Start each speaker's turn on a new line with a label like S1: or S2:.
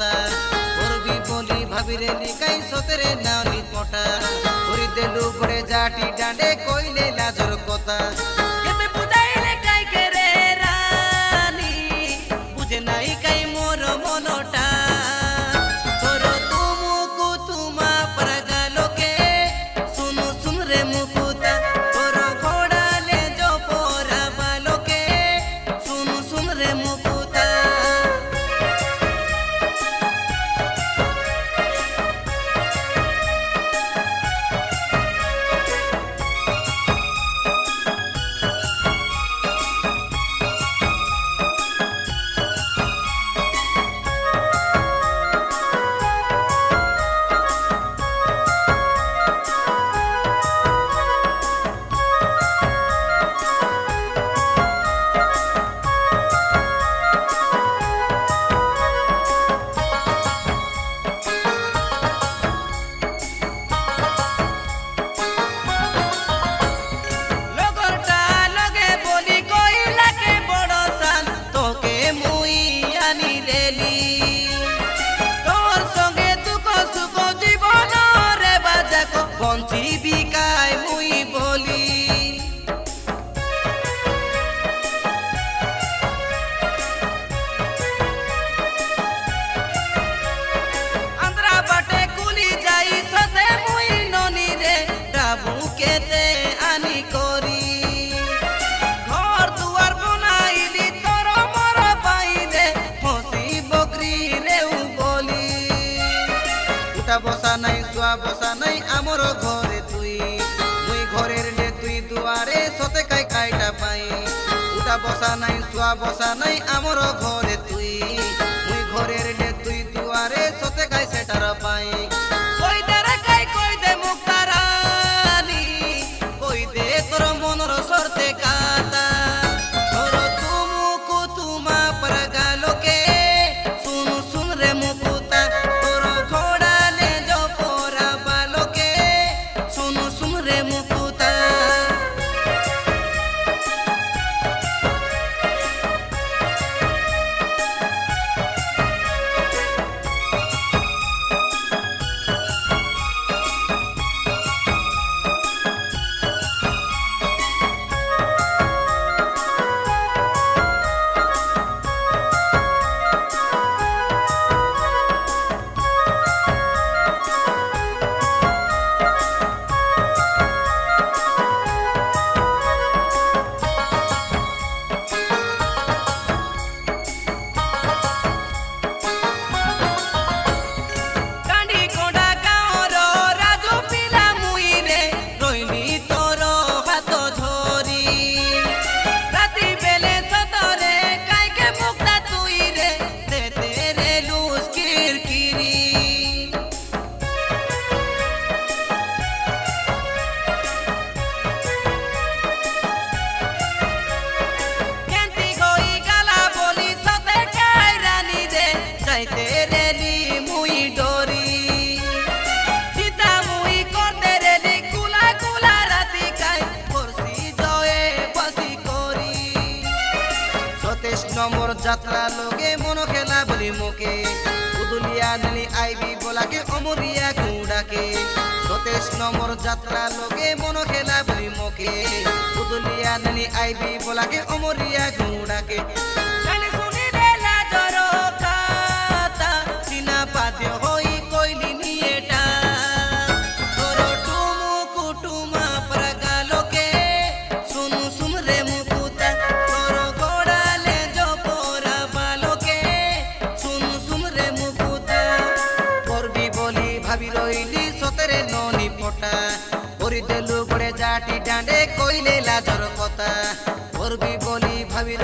S1: কথা করবি বলি ভাবিরে নিকাই সতরে নাওনি পটা ওরি দেলু পড়ে জাটি ডাঁডে কইলে লাজর কথা কেতে বুঝাইলে কাই কে রে রানী বুঝে নাই কাই মোর মনটা তোর তুমুকু তুমা পরগা লোকে শুনু শুন রে মুকুতা তোর ঘোড়ালে জপরা বালোকে শুনু শুন রে মুকুতা জীবিকায় মুই বলি আন্দ্রা বাটে কুলি যাই সতে মুই ননি রে ডাবু কেতে আনি করি ঘর দুয়ার বনাইলি তোর মর পাইলে হসি বকরি রেউ বলি উঠা বসা নাই শোয়া বসা নাই আমর ঘরে তুই মুই ঘরের লে তুই দুয়ারে সতে কাই কাইটা পাই উঠা বসা নাই শোয়া বসা নাই আমর ঘরে তুই মুই ঘরের লে তুই দুয়ারে সতে কাই সেটার পাই কই দে রে কাই কই দে মুক্তারানি কই দে তোর মনর সরতে কাতা তোর তুমুকু তুমা পরগা লোকে শুনু শুন রে মুকুতা তোর ঘোড়ালে জপরা বালোকে শুনু শুন রে মুকুতা নম্বর যাত্রা লোকে মন খেলা বলি মোকে উদুলিয়া নেলি আইবি বলাকে অমরিয়া কুড়াকে 27 নম্বর যাত্রা লোকে মন খেলা বলি মোকে উদুলিয়া নেলি আইবি বলাকে অমরিয়া কুড়াকে জানি শুনি দেলা জর কাতা চিনা পাতে হই কইলি নিয়েটা তোর টুমুকু টুমা পরগা লোকে শুনু শুন রে মুকুতা তোর ঘোড়ালে জপরা বালোকে শুনু শুন রে মুকুতা করবি বলি ভাবি রইলি সতরে ননি পটা ওরি দেলু পড়ে জাটি ডাঁডে কইলে লাজর কথা করবি বলি ভাবি